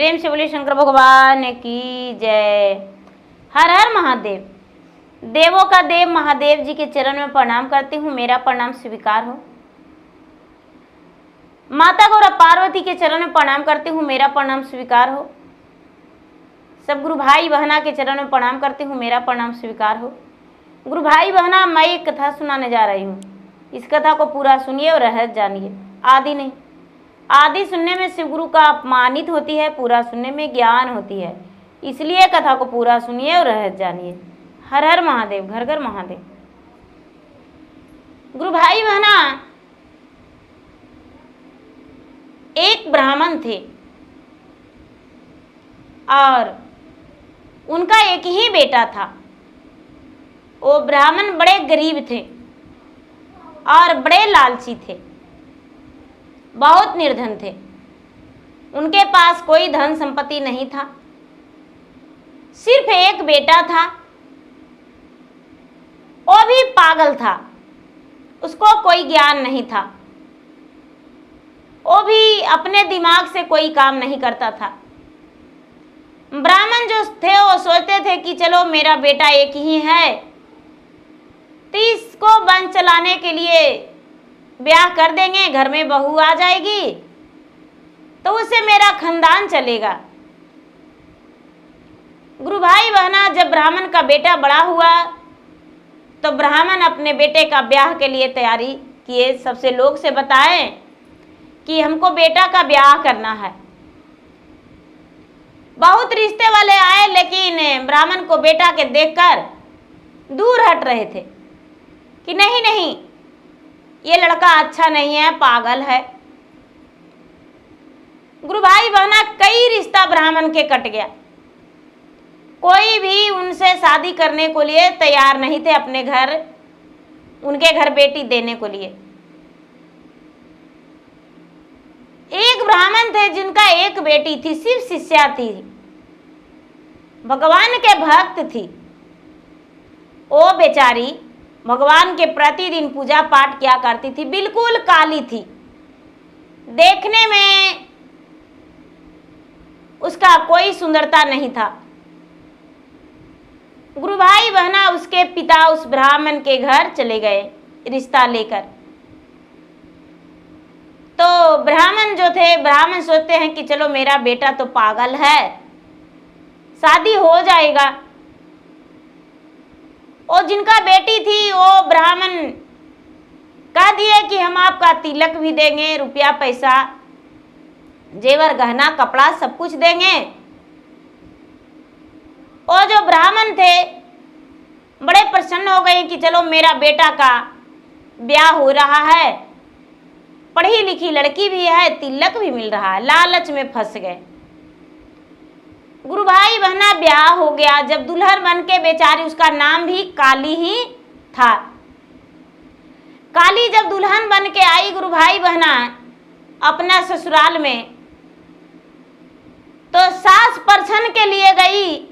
प्रेम से बोलिए शंकर भगवान की जय। हर हर महादेव। देवों का देव महादेव जी के चरण में प्रणाम करती हूँ, मेरा प्रणाम स्वीकार हो। माता गौरा पार्वती के चरण में प्रणाम करती हूँ, मेरा प्रणाम स्वीकार हो। सब गुरु भाई बहना के चरण में प्रणाम करती हूँ, मेरा प्रणाम स्वीकार हो। गुरु भाई बहना, मैं एक कथा सुनाने जा रही हूँ। इस कथा को पूरा सुनिए और रहस्य जानिए। आदि नहीं, आदि सुनने में शिव गुरु का अपमानित होती है, पूरा सुनने में ज्ञान होती है। इसलिए कथा को पूरा सुनिए और रहस्य जानिए। हर हर महादेव, घर घर महादेव। गुरु भाई बहना, एक ब्राह्मण थे और उनका एक ही बेटा था। वो ब्राह्मण बड़े गरीब थे और बड़े लालची थे, बहुत निर्धन थे। उनके पास कोई धन संपत्ति नहीं था, सिर्फ एक बेटा था। वो भी पागल था, उसको कोई ज्ञान नहीं था। वो भी अपने दिमाग से कोई काम नहीं करता था। ब्राह्मण जो थे वो सोचते थे कि चलो मेरा बेटा एक ही है, तो इसको वंश चलाने के लिए ब्याह कर देंगे, घर में बहू आ जाएगी तो उससे मेरा खानदान चलेगा। गुरु भाई बहना, जब ब्राह्मण का बेटा बड़ा हुआ तो ब्राह्मण अपने बेटे का ब्याह के लिए तैयारी किए। सबसे लोग से बताएं कि हमको बेटा का ब्याह करना है। बहुत रिश्ते वाले आए, लेकिन ब्राह्मण को बेटा के देखकर दूर हट रहे थे कि नहीं नहीं, ये लड़का अच्छा नहीं है, पागल है। गुरु भाई बहना, कई रिश्ता ब्राह्मण के कट गया। कोई भी उनसे शादी करने को लिए तैयार नहीं थे, अपने घर, उनके घर बेटी देने को लिए। एक ब्राह्मण थे जिनका एक बेटी थी, सिर्फ शिष्या थी, भगवान के भक्त थी। वो बेचारी भगवान के प्रतिदिन पूजा पाठ किया करती थी, बिल्कुल काली थी, देखने में उसका कोई सुंदरता नहीं था। गुरु भाई बहना, उसके पिता उस ब्राह्मण के घर चले गए रिश्ता लेकर। तो ब्राह्मण जो थे, ब्राह्मण सोचते हैं कि चलो मेरा बेटा तो पागल है, शादी हो जाएगा। और जिनका बेटी थी वो ब्राह्मण कह दिए कि हम आपका तिलक भी देंगे, रुपया पैसा जेवर गहना कपड़ा सब कुछ देंगे। और जो ब्राह्मण थे बड़े प्रसन्न हो गए कि चलो मेरा बेटा का ब्याह हो रहा है, पढ़ी लिखी लड़की भी है, तिलक भी मिल रहा है। लालच में फंस गए। गुरु भाई बहना, ब्याह हो गया। जब दुल्हन बन के बेचारी, उसका नाम भी काली ही था, काली जब दुल्हन बन के आई गुरु भाई बहना अपना ससुराल में, तो सास परछन के लिए गई।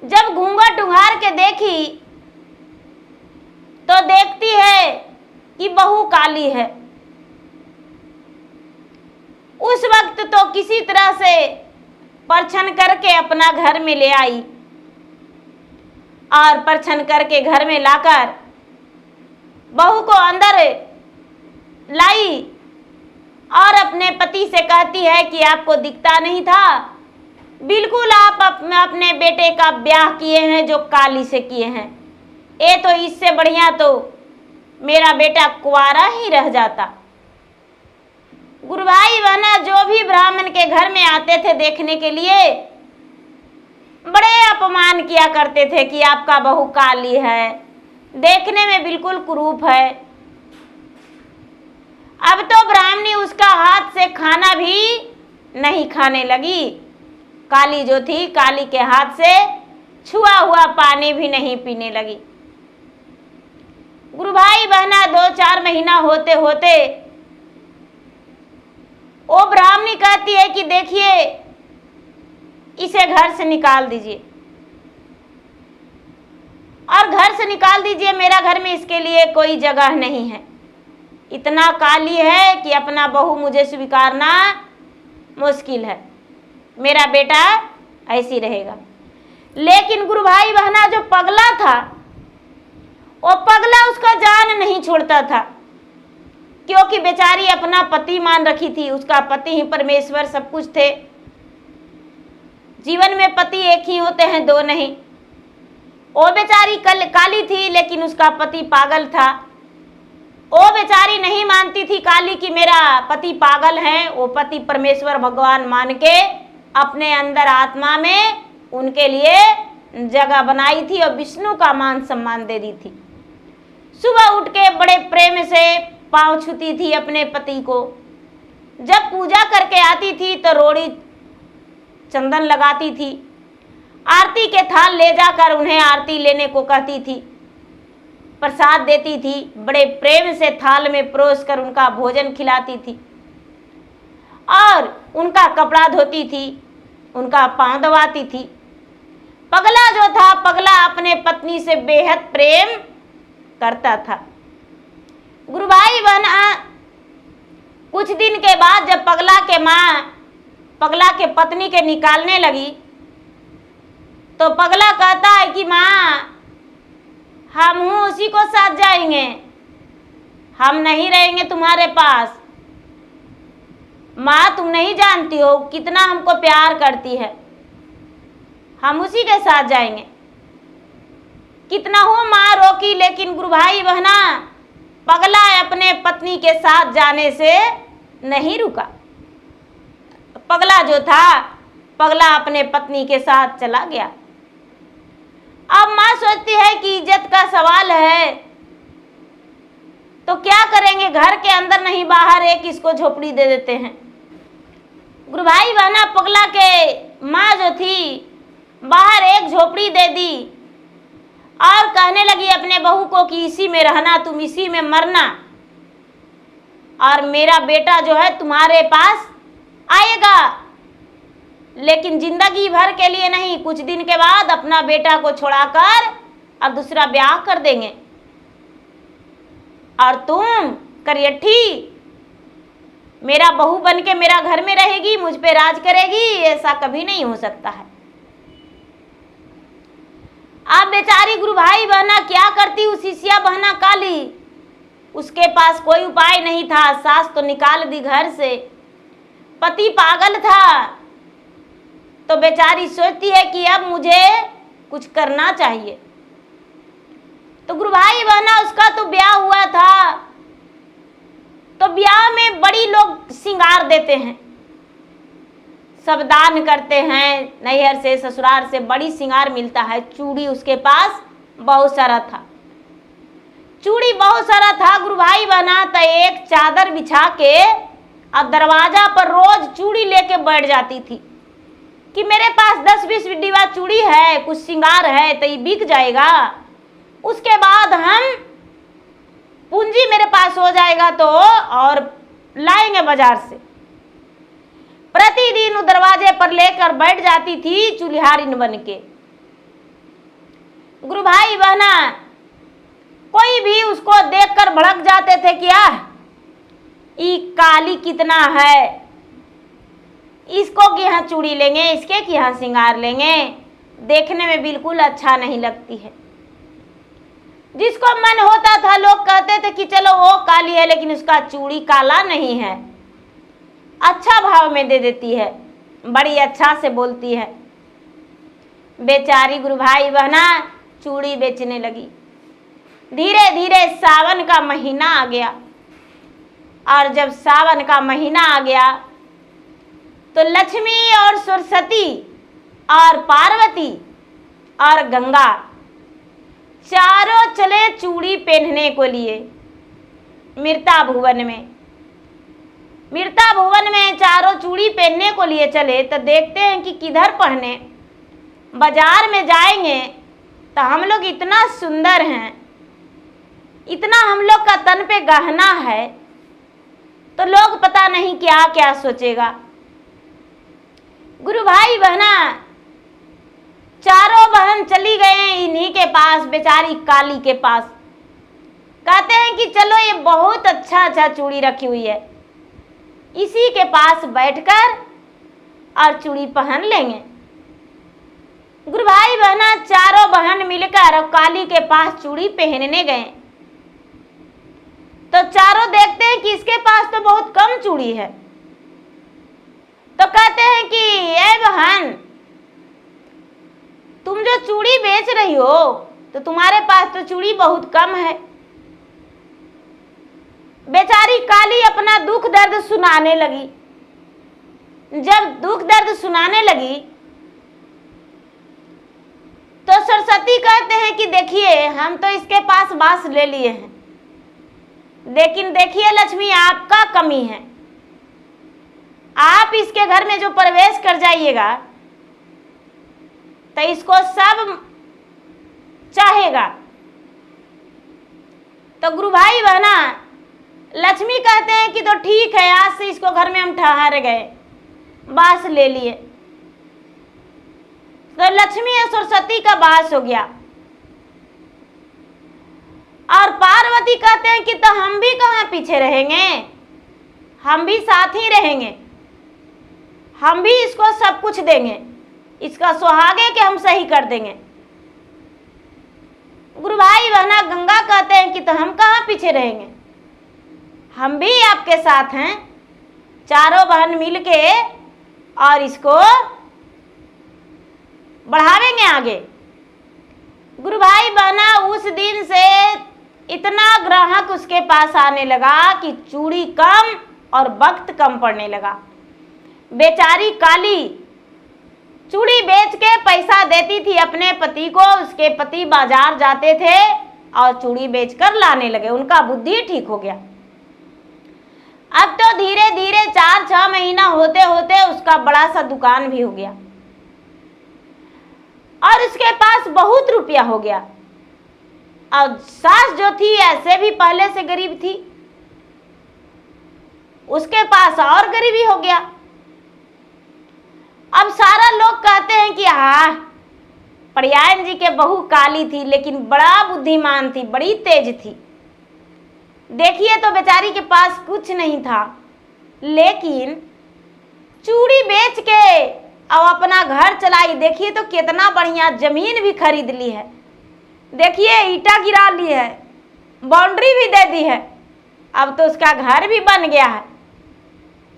जब घूंघट उघार के देखी तो देखती है कि बहू काली है। उस वक्त तो किसी तरह से परछन करके अपना घर में ले आई और परछन करके घर में लाकर बहू को अंदर लाई और अपने पति से कहती है कि आपको दिखता नहीं था, बिल्कुल आप अपने बेटे का ब्याह किए हैं जो काली से किए हैं। ये तो इससे बढ़िया तो मेरा बेटा कुंवारा ही रह जाता। गुरु भाई बहना, जो भी ब्राह्मण के घर में आते थे देखने के लिए, बड़े अपमान किया करते थे कि आपका बहू काली है, देखने में बिल्कुल कुरूप है। अब तो ब्राह्मणी उसका हाथ से खाना भी नहीं खाने लगी। काली जो थी, काली के हाथ से छुआ हुआ पानी भी नहीं पीने लगी। गुरु भाई बहना, 2-4 महीना होते होते वो ब्राह्मणी कहती है कि देखिए इसे घर से निकाल दीजिए और घर से निकाल दीजिए, मेरा घर में इसके लिए कोई जगह नहीं है। इतना काली है कि अपना बहू मुझे स्वीकारना मुश्किल है, मेरा बेटा ऐसी रहेगा। लेकिन गुरु भाई बहना जो पगला था, वो पगला उसका जान नहीं छोड़ता था, क्योंकि बेचारी अपना पति मान रखी थी। उसका पति ही परमेश्वर सब कुछ थे। जीवन में पति एक ही होते हैं, दो नहीं। वो बेचारी काली थी, लेकिन उसका पति पागल था। वो बेचारी नहीं मानती थी काली कि मेरा पति पागल है। वो पति परमेश्वर भगवान मान के अपने अंदर आत्मा में उनके लिए जगह बनाई थी और विष्णु का मान सम्मान दे दी थी। सुबह उठ के बड़े प्रेम से पांव छूती थी अपने पति को। जब पूजा करके आती थी तो रोड़ी चंदन लगाती थी। आरती के थाल ले जाकर उन्हें आरती लेने को कहती थी, प्रसाद देती थी। बड़े प्रेम से थाल में परोस कर उनका भोजन खिलाती थी और उनका कपड़ा धोती थी, उनका पांव दबाती थी। पगला जो था, पगला अपने पत्नी से बेहद प्रेम करता था। गुरु भाई बहना, कुछ दिन के बाद जब पगला के माँ पगला के पत्नी के निकालने लगी, तो पगला कहता है कि माँ, हम हूँ उसी को साथ जाएंगे, हम नहीं रहेंगे तुम्हारे पास। माँ, तुम नहीं जानती हो कितना हमको प्यार करती है, हम उसी के साथ जाएंगे। कितना हो माँ रोकी, लेकिन गुरु भाई बहना, पगला अपने पत्नी के साथ जाने से नहीं रुका। पगला जो था, पगला अपने पत्नी के साथ चला गया। अब माँ सोचती है कि इज्जत का सवाल है, तो क्या करेंगे, घर के अंदर नहीं बाहर एक इसको झोपड़ी दे देते हैं। गुरु भाई बहना, पगला के माँ जो थी बाहर एक झोपड़ी दे दी और कहने लगी अपने बहू को कि इसी में रहना, तुम इसी में मरना, और मेरा बेटा जो है तुम्हारे पास आएगा, लेकिन जिंदगी भर के लिए नहीं। कुछ दिन के बाद अपना बेटा को छोड़ाकर और दूसरा ब्याह कर देंगे, और तुम करियठी मेरा बहू बन के मेरा घर में रहेगी, मुझ पे राज करेगी। ऐसा कभी नहीं हो सकता है। आप बेचारी गुरु भाई बहना क्या करती, उस शिष्या बहना काली, उसके पास कोई उपाय नहीं था। सास तो निकाल दी घर से, पति पागल था, तो बेचारी सोचती है कि अब मुझे कुछ करना चाहिए। तो गुरु भाई बहना, उसका तो ब्याह हुआ था, तो ब्याह में बड़ी लोग श्रृंगार देते हैं, सब दान करते हैं। नैहर से ससुराल से बड़ी श्रृंगार मिलता है। चूड़ी उसके पास बहुत सारा था, चूड़ी बहुत सारा था। गुरु भाई बहना, तो एक चादर बिछा के अब दरवाजा पर रोज चूड़ी लेके बैठ जाती थी कि मेरे पास 10-20 डिब्बा चूड़ी है, कुछ श्रृंगार है, तो ये बिक जाएगा, उसके बाद हम पूंजी मेरे पास हो जाएगा तो और लाएंगे बाजार से। प्रतिदिन दरवाजे पर लेकर बैठ जाती थी चूल्हारिन बन के। गुरु भाई बहना, कोई भी उसको देखकर भड़क जाते थे कि ये काली कितना है, इसको कि यहाँ चूड़ी लेंगे, इसके कि यहाँ श्रृंगार लेंगे, देखने में बिल्कुल अच्छा नहीं लगती है। जिसको मन होता था लोग कहते थे कि चलो वो काली है, लेकिन उसका चूड़ी काला नहीं है, अच्छा भाव में दे देती है, बड़ी अच्छा से बोलती है। बेचारी गुरु भाई बहना चूड़ी बेचने लगी। धीरे धीरे सावन का महीना आ गया, और जब सावन का महीना आ गया तो लक्ष्मी और सरस्वती और पार्वती और गंगा चारों चले चूड़ी पहनने को लिए मृता भुवन में। मृता भुवन में चारों चूड़ी पहनने को लिए चले, तो देखते हैं कि किधर पहने। बाजार में जाएंगे तो हम लोग इतना सुंदर हैं, इतना हम लोग का तन पे गहना है, तो लोग पता नहीं क्या क्या सोचेगा। गुरु भाई बहना चारों बहन चली गए इन्हीं के पास, बेचारी काली के पास। कहते हैं कि चलो ये बहुत अच्छा अच्छा चूड़ी रखी हुई है, इसी के पास बैठकर और चूड़ी पहन लेंगे। गुरु भाई बहना चारों बहन मिलकर काली के पास चूड़ी पहनने गए। तो चारों देखते हैं कि इसके पास तो बहुत कम चूड़ी है। तो कहते हैं कि ए बहन, तुम जो चूड़ी बेच रही हो तो तुम्हारे पास तो चूड़ी बहुत कम है। बेचारी काली अपना दुख दर्द सुनाने लगी। जब दुख दर्द सुनाने लगी तो सरस्वती कहते हैं कि देखिए, हम तो इसके पास बास ले लिए हैं, लेकिन देखिए लक्ष्मी, आपका कमी है। आप इसके घर में जो प्रवेश कर जाइएगा तो इसको सब चाहेगा। तो गुरु भाई बहना लक्ष्मी कहते हैं कि तो ठीक है, आज से इसको घर में हम ठहर गए, बास ले लिए। तो लक्ष्मी और सरस्वती का बास हो गया। और पार्वती कहते हैं कि तो हम भी कहाँ पीछे रहेंगे, हम भी साथ ही रहेंगे, हम भी इसको सब कुछ देंगे, इसका सुहागे के हम सही कर देंगे। गुरु भाई बहना गंगा कहते हैं कि तो हम कहाँ पीछे रहेंगे, हम भी आपके साथ हैं, चारों बहन मिलके और इसको बढ़ावेंगे आगे। गुरु भाई बहना उस दिन से इतना ग्राहक उसके पास आने लगा कि चूड़ी कम और वक्त कम पड़ने लगा। बेचारी काली चूड़ी बेच के पैसा देती थी अपने पति को, उसके पति बाजार जाते थे और चूड़ी बेचकर लाने लगे, उनका बुद्धि ठीक हो गया। अब तो धीरे धीरे 4-6 महीना होते होते उसका बड़ा सा दुकान भी हो गया और उसके पास बहुत रुपया हो गया। और सास जो थी ऐसे भी पहले से गरीब थी, उसके पास और गरीबी हो गया। अब सारा लोग कहते हैं कि हाँ, प्रयायन जी के बहू काली थी लेकिन बड़ा बुद्धिमान थी, बड़ी तेज थी। देखिए तो बेचारी के पास कुछ नहीं था, लेकिन चूड़ी बेच के और अपना घर चलाई। देखिए तो कितना बढ़िया जमीन भी खरीद ली है, देखिए ईटा गिरा ली है, बाउंड्री भी दे दी है, अब तो उसका घर भी बन गया है।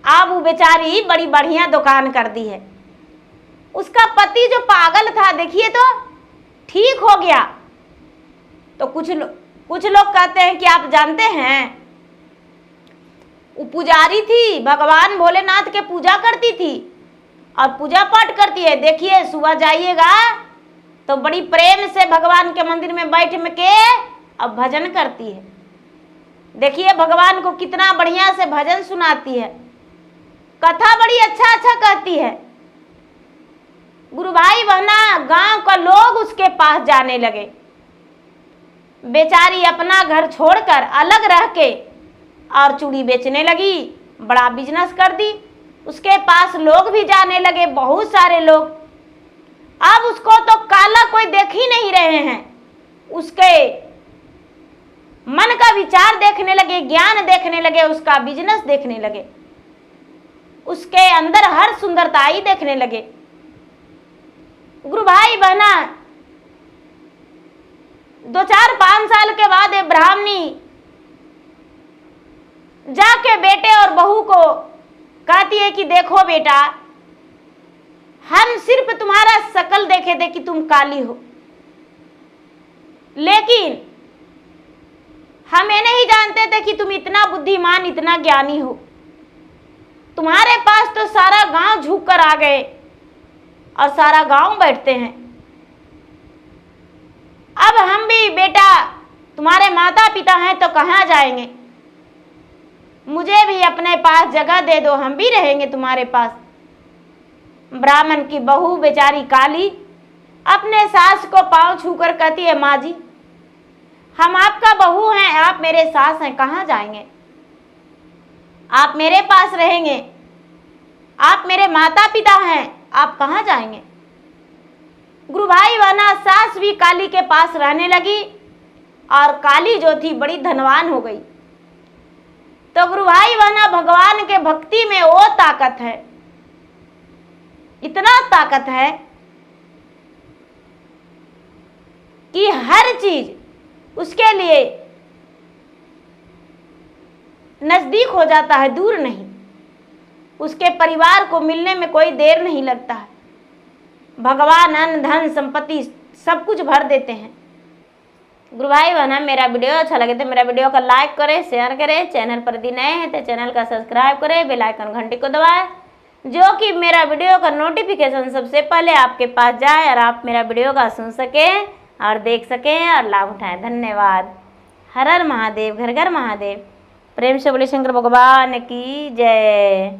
अब वो बेचारी बड़ी बढ़िया दुकान कर दी है। उसका पति जो पागल था देखिए तो ठीक हो गया। तो कुछ लोग कहते हैं कि आप जानते हैं, वो पुजारी थी, भगवान भोलेनाथ के पूजा करती थी और पूजा पाठ करती है। देखिए सुबह जाइएगा तो बड़ी प्रेम से भगवान के मंदिर में बैठ के अब भजन करती है। देखिए भगवान को कितना बढ़िया से भजन सुनाती है, कथा बड़ी अच्छा अच्छा कहती है। गुरु भाई बहना गांव का लोग उसके पास जाने लगे। बेचारी अपना घर छोड़कर अलग रह के और चूड़ी बेचने लगी, बड़ा बिजनेस कर दी। उसके पास लोग भी जाने लगे, बहुत सारे लोग। अब उसको तो काला कोई देख ही नहीं रहे हैं, उसके मन का विचार देखने लगे, ज्ञान देखने लगे, उसका बिजनेस देखने लगे, उसके अंदर हर सुंदरताई देखने लगे। गुरु भाई बहना 2-4-5 साल के बाद एक ब्राह्मणी जाके बेटे और बहू को कहती है कि देखो बेटा, हम सिर्फ तुम्हारा शकल देखे थे कि तुम काली हो, लेकिन हम ये नहीं जानते थे कि तुम इतना बुद्धिमान, इतना ज्ञानी हो। तुम्हारे पास तो सारा गांव झुक कर आ गए और सारा गांव बैठते हैं। अब हम भी बेटा तुम्हारे माता पिता हैं तो कहाँ जाएंगे, मुझे भी अपने पास जगह दे दो, हम भी रहेंगे तुम्हारे पास। ब्राह्मण की बहू बेचारी काली अपने सास को पांव छूकर कहती है, माँ जी हम आपका बहू हैं, आप मेरे सास हैं, कहाँ जाएंगे, आप मेरे पास रहेंगे, आप मेरे माता पिता हैं, आप कहाँ जाएंगे। गुरु भाई बहना सास भी काली के पास रहने लगी और काली जो थी बड़ी धनवान हो गई। तो गुरु भाई बहना भगवान के भक्ति में वो ताकत है इतना ताकत है कि हर चीज उसके लिए नजदीक हो जाता है, दूर नहीं। उसके परिवार को मिलने में कोई देर नहीं लगता है। भगवान अन्न धन संपत्ति सब कुछ भर देते हैं। गुरु भाई बहन, मेरा वीडियो अच्छा लगे तो मेरा वीडियो को लाइक करें, शेयर करें। चैनल पर यदि नए हैं तो चैनल का सब्सक्राइब करें, बेल आइकन घंटी को दबाएं, जो कि मेरा वीडियो का नोटिफिकेशन सबसे पहले आपके पास जाए और आप मेरा वीडियो का सुन सकें और देख सकें और लाभ उठाएं। धन्यवाद। हर हर महादेव, घर घर महादेव। प्रेम से बोले शंकर भगवान की जय।